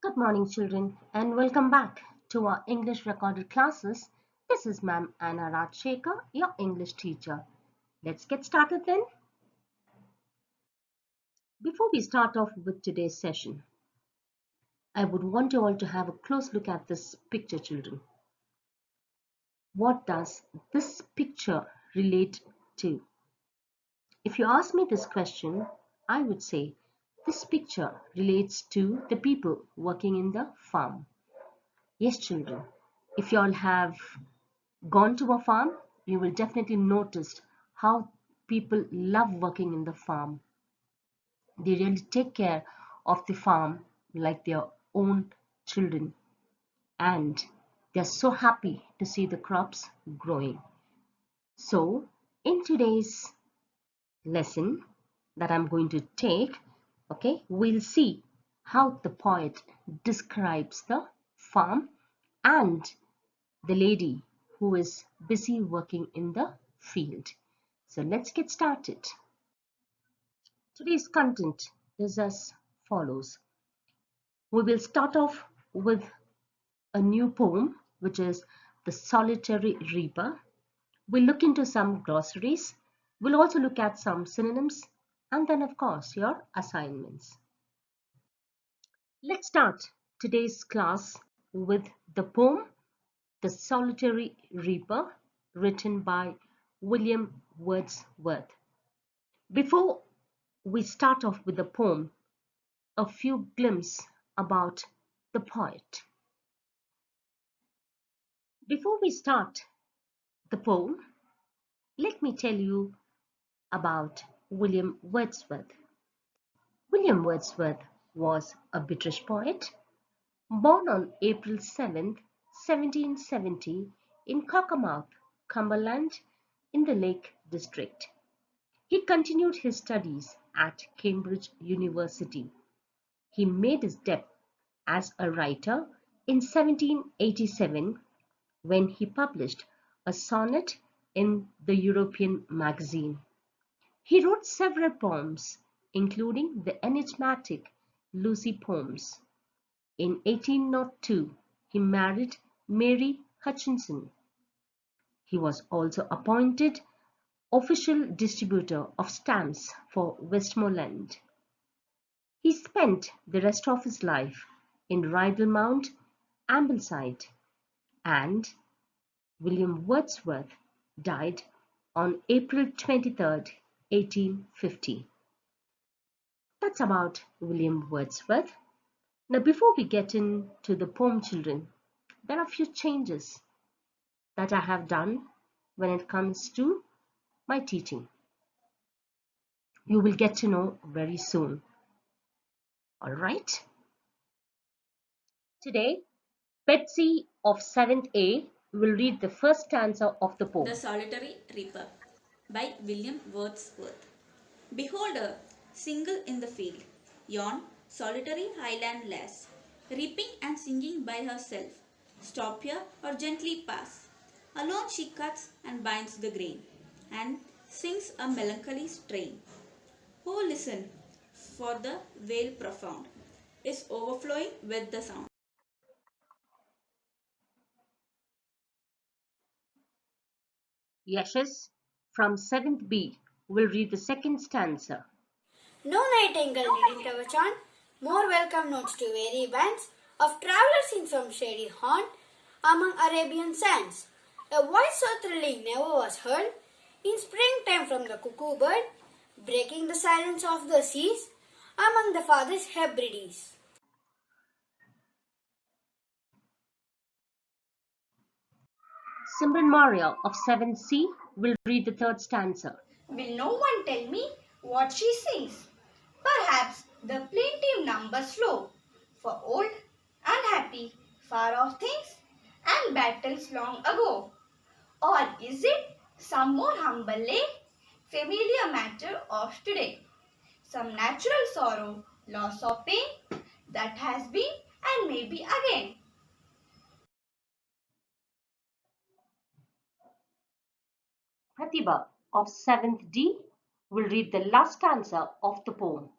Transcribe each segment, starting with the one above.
Good morning, children, and welcome back to our English recorded classes. This is Ma'am Anna Rajshekar, your English teacher. Let's get started then. Before we start off with today's session, I would want you all to have a close look at this picture, children. What does this picture relate to? If you ask me this question, I would say this picture relates to the people working in the farm. Yes, children, if you all have gone to a farm, you will definitely notice how people love working in the farm. They really take care of the farm like their own children, and they're so happy to see the crops growing. So, in today's lesson that I'm going to take, we'll see how the poet describes the farm and the lady who is busy working in the field. So let's get started. Today's content is as follows. We will start off with a new poem, which is The Solitary Reaper. We'll look into some glossaries. We'll also look at some synonyms and then, of course, your assignments. Let's start today's class with the poem The Solitary Reaper, written by William Wordsworth. Before we start off with the poem, a few glimpses about the poet. Before we start the poem, let me tell you about William Wordsworth. William Wordsworth was a British poet born on April 7, 1770 in Cockermouth, Cumberland in the Lake District. He continued his studies at Cambridge University. He made his debut as a writer in 1787 when he published a sonnet in the European magazine. He wrote several poems, including the enigmatic Lucy poems. In 1802, he married Mary Hutchinson. He was also appointed official distributor of stamps for Westmoreland. He spent the rest of his life in Riddlemount, Ambleside, and William Wordsworth died on April 23, 1850. That's about William Wordsworth. Now, before we get into the poem, children, there are a few changes that I have done when it comes to my teaching. You will get to know very soon. All right. Today, Betsy of 7th A will read the first stanza of the The poem. Solitary Reaper by William Wordsworth. Behold her, single in the field, yon solitary highland lass, reaping and singing by herself. Stop here or gently pass. Alone she cuts and binds the grain, and sings a melancholy strain. Oh, listen, for the vale profound is overflowing with the sound. Yashes from 7th B will read the second stanza. No nightingale didn't ever chant more welcome notes to weary bands of travelers in some shady haunt among Arabian sands. A voice so thrilling never was heard in springtime from the cuckoo bird, breaking the silence of the seas among the farthest Hebrides. Simran Maria of 7th C will read the third stanza. Will no one tell me what she sings? Perhaps the plaintive number slow, for old, unhappy, far off things and battles long ago. Or is it some more humble lay, familiar matter of today? Some natural sorrow, loss or pain that has been and may be again. Pratibha of 7th D will read the last stanza of the poem.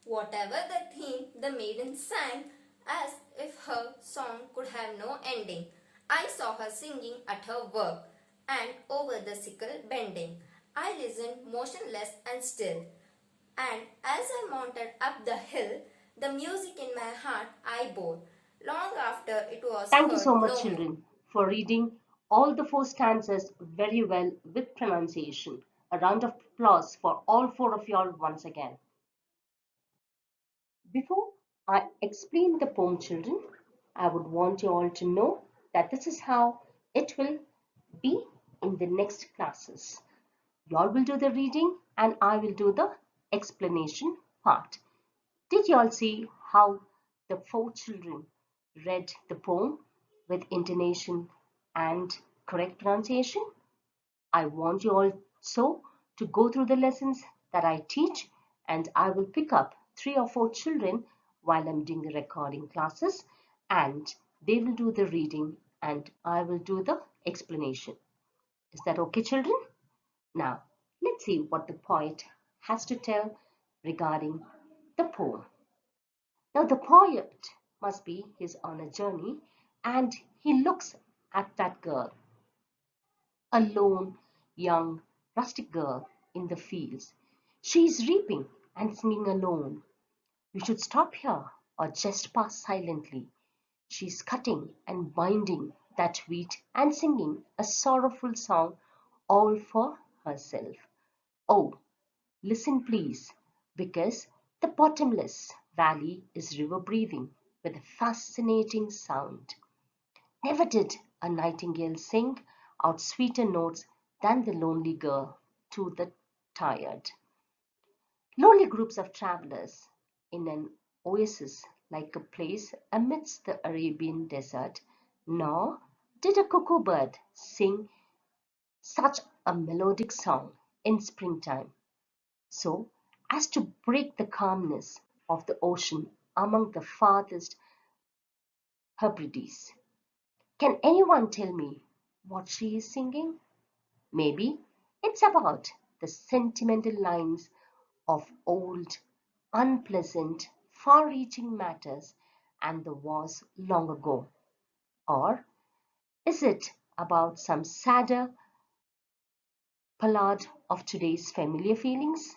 Whatever the theme, the maiden sang as if her song could have no ending. I saw her singing at her work and over the sickle bending. I listened motionless and still. And as I mounted up the hill, the music in my heart I bore, long after it was Thank you heard so much, no more. children, for reading all the four stanzas very well with pronunciation. A round of applause for all four of y'all once again. Before I explain the poem, children, I would want you all to know that this is how it will be in the next classes. You all will do the reading and I will do the explanation part. Did you all see how the four children read the poem with intonation and correct pronunciation? I want you also to go through the lessons that I teach, and I will pick up 3 or 4 children while I'm doing the recording classes, and they will do the reading and I will do the explanation. Is that okay, children? Now, let's see what the poet has to tell regarding the poem. Now, the poet must be he's on a journey and he looks at that girl, a lone, young, rustic girl in the fields. She is reaping and singing alone. You should stop here or just pass silently. She is cutting and binding that wheat and singing a sorrowful song all for herself. Oh, listen please, because the bottomless valley is river breathing with a fascinating sound. Never did a nightingale sing out sweeter notes than the lonely girl to the tired. Lonely groups of travelers in an oasis like a place amidst the Arabian desert, nor did a cuckoo bird sing such a melodic song in springtime, so as to break the calmness of the ocean among the farthest Hebrides. Can anyone tell me what she is singing? Maybe it's about the sentimental lines of old, unpleasant, far reaching matters and the wars long ago. Or is it about some sadder ballad of today's familiar feelings,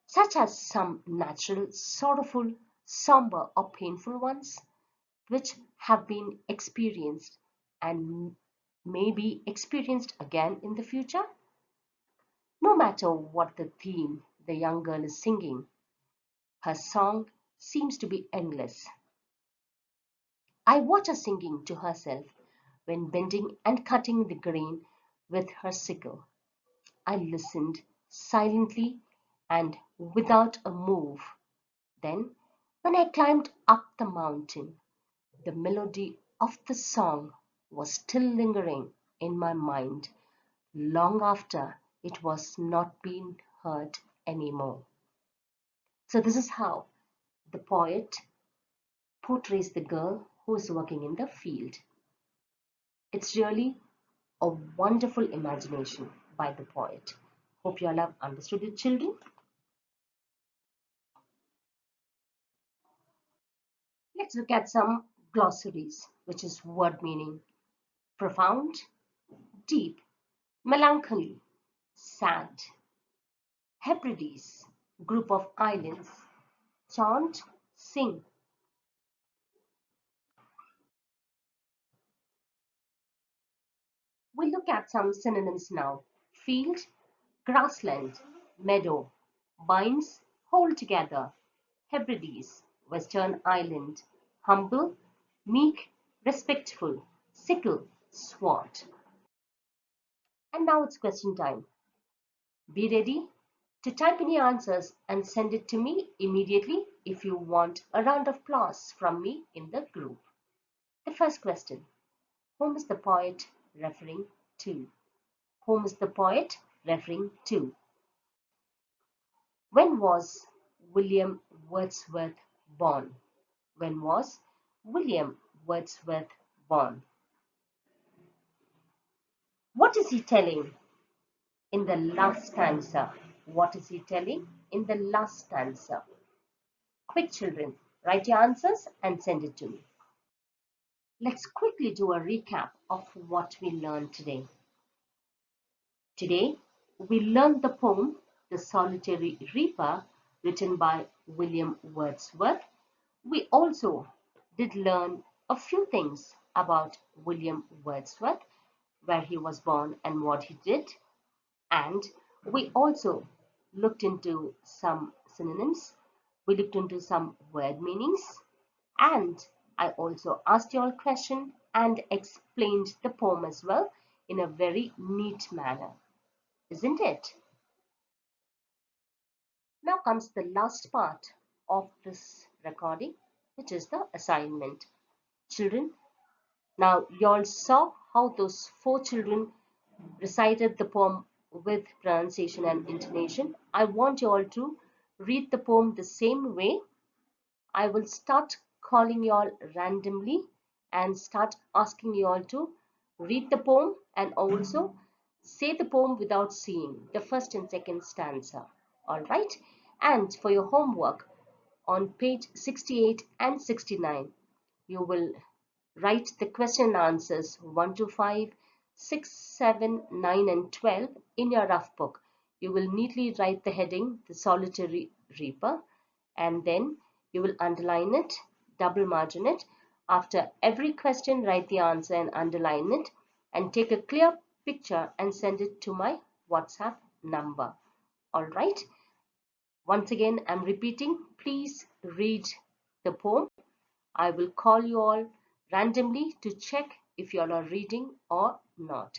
such as some natural, sorrowful, somber, or painful ones, which have been experienced and may be experienced again in the future? No matter what the theme the young girl is singing, her song seems to be endless. I watch her singing to herself when bending and cutting the grain with her sickle. I listened silently and without a move. Then, when I climbed up the mountain, the melody of the song was still lingering in my mind long after it was not being heard anymore. So, this is how the poet portrays the girl who is working in the field. It's really a wonderful imagination by the poet. Hope you all have understood it, children. Let's look at some glossaries, which is word meaning: profound, deep, melancholy, sad. Hebrides, group of islands. Chant, sing. We'll look at some synonyms now: field, grassland, meadow, binds, hold together. Hebrides, Western Island, humble, meek, respectful, sickle, sword. And now it's question time. Be ready to type in your answers and send it to me immediately if you want a round of applause from me in the group. The first question: whom is the poet referring to? Whom is the poet referring to? When was William Wordsworth born? When was William Wordsworth born? What is he telling in the last stanza? What is he telling in the last stanza? Quick children, write your answers and send it to me. Let's quickly do a recap of what we learned today. Today, we learned the poem The Solitary Reaper, written by William Wordsworth. We also did learn a few things about William Wordsworth, where he was born and what he did. And we also looked into some synonyms. We looked into some word meanings. And I also asked you all a question and explained the poem as well in a very neat manner. Isn't it? Now comes the last part of this recording, which is the assignment. Children, now you all saw how those four children recited the poem with pronunciation and intonation. I want you all to read the poem the same way. I will start calling you all randomly and start asking you all to read the poem and also say the poem without seeing the first and second stanza. All right? And for your homework, on page 68 and 69, you will write the question and answers 1 to 5, 6, 7, 9 and 12 in your rough book. You will neatly write the heading, The Solitary Reaper, and then you will underline it, double margin it. After every question, write the answer and underline it and take a clear picture and send it to my WhatsApp number. All right? Once again, I'm repeating, please read the poem. I will call you all randomly to check if you all are reading or not.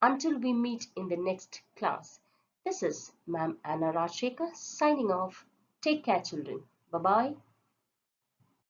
Until we meet in the next class, this is Ma'am Anna Rajshekar signing off. Take care, children. Bye-bye.